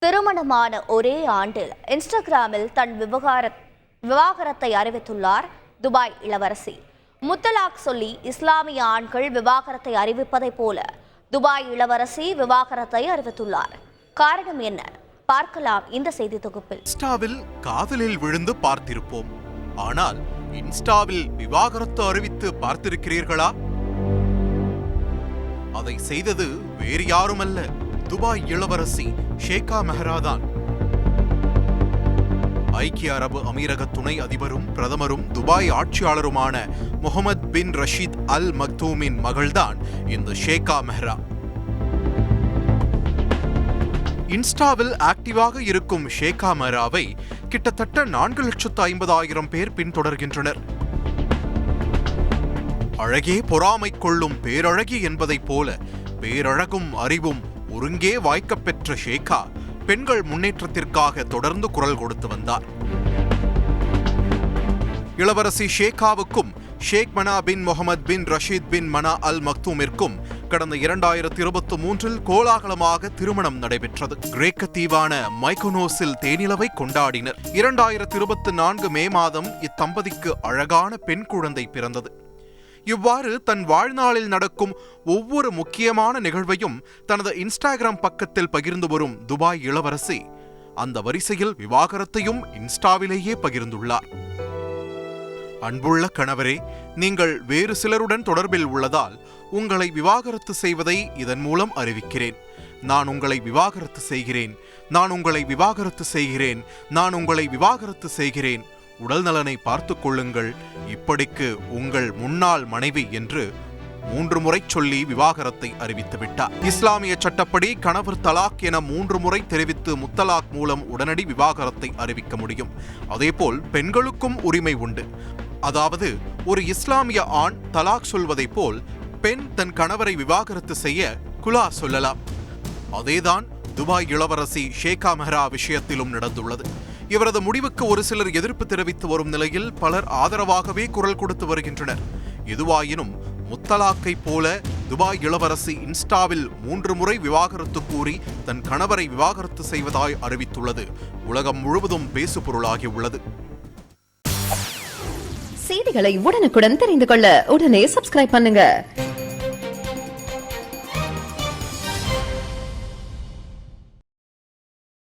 திருமணமான ஒரே ஆண்டில் இன்ஸ்டாகிராமில் தன் விவாகரத்தை அறிவித்துள்ளார் துபாய் இளவரசி. முத்தலாக் சொல்லி இஸ்லாமிய ஆண்கள் விவாகரத்தை அறிவிப்பதை போல துபாய் இளவரசி விவாகரத்தை அறிவித்துள்ளார். காரணம் என்ன? பார்க்கலாம் இந்த செய்தி தொகுப்பில். இன்ஸ்டாவில் காதலில் விழுந்து பார்த்திருப்போம், ஆனால் இன்ஸ்டாவில் விவாகரத்து அறிவித்து பார்த்திருக்கிறீர்களா? அதை செய்தது வேறு யாருமல்ல, துபாய் இளவரசி ஷேகா மெஹ்ரா தான். ஐக்கிய அரபு அமீரக துணை அதிபரும் பிரதமரும் துபாய் ஆட்சியாளருமான முகமது பின் ரஷீத் அல் மக்தூமின் மகள்தான் இந்த ஷேகா மெஹ்ரா. இன்ஸ்டாவில் ஆக்டிவாக இருக்கும் ஷேகா மெஹ்ராவை கிட்டத்தட்ட 4,50,000 பேர் பின்தொடர்கின்றனர். அழகே பொறாமை கொள்ளும் பேரழகி என்பதைப் போல பேரழகும் அறிவும் ஒருங்கே வாய்க்கப் பெற்ற ஷேகா பெண்கள் முன்னேற்றத்திற்காக தொடர்ந்து குரல் கொடுத்து வந்தார். இளவரசி ஷேகாவுக்கும் ஷேக் மனா பின் முகமது பின் ரஷீத் பின் மனா அல் மக்தூமிற்கும் கடந்த 2023 கோலாகலமாக திருமணம் நடைபெற்றது. கிரேக்க தீவான மைக்கோனோஸில் தேனிலவை கொண்டாடினர். 2024 மே மாதம் இத்தம்பதிக்கு அழகான பெண் குழந்தை பிறந்தது. இவ்வாறு தன் வாழ்நாளில் நடக்கும் ஒவ்வொரு முக்கியமான நிகழ்வையும் தனது இன்ஸ்டாகிராம் பக்கத்தில் பகிர்ந்து வரும் துபாய் இளவரசி அந்த வரிசையில் விவாகரத்தையும் இன்ஸ்டாவிலேயே பகிர்ந்துள்ளார். அன்புள்ள கணவரே, நீங்கள் வேறு சிலருடன் தொடர்பில் உள்ளதால் உங்களை விவாகரத்து செய்வதை இதன் மூலம் அறிவிக்கிறேன். நான் உங்களை விவாகரத்து செய்கிறேன், நான் உங்களை விவாகரத்து செய்கிறேன், நான் உங்களை விவாகரத்து செய்கிறேன். உடல் நலனை பார்த்துக் கொள்ளுங்கள். இப்படிக்கு உங்கள் முன்னாள் மனைவி என்று 3 முறை சொல்லி விவாகரத்தை அறிவித்து விட்டார். இஸ்லாமிய சட்டப்படி கணவர் தலாக் என 3 முறை தெரிவித்து முத்தலாக் மூலம் உடனடி விவாகரத்தை அறிவிக்க முடியும். அதேபோல் பெண்களுக்கும் உரிமை உண்டு. அதாவது ஒரு இஸ்லாமிய ஆண் தலாக் சொல்வதைப் போல் பெண் தன் கணவரை விவாகரத்து செய்ய குலா சொல்லலாம். அதேதான் துபாய் இளவரசி ஷேகா மெஹ்ரா விஷயத்திலும் நடந்துள்ளது. இவரது முடிவுக்கு ஒரு சிலர் எதிர்ப்பு தெரிவித்து வரும் நிலையில் பலர் ஆதரவாகவே குரல் கொடுத்து வருகின்றனர். எதுவாயினும் முத்தலாக்கை போல துபாய் இளவரசி இன்ஸ்டாவில் 3 முறை விவாகரத்து கூறி தன் கணவரை விவாகரத்து செய்வதாய் அறிவித்துள்ளது உலகம் முழுவதும் பேசுபொருளாகி உள்ளது. செய்திகளை உடனுக்குடன் தெரிந்து கொள்ள உடனே சப்ஸ்கிரைப் பண்ணுங்க.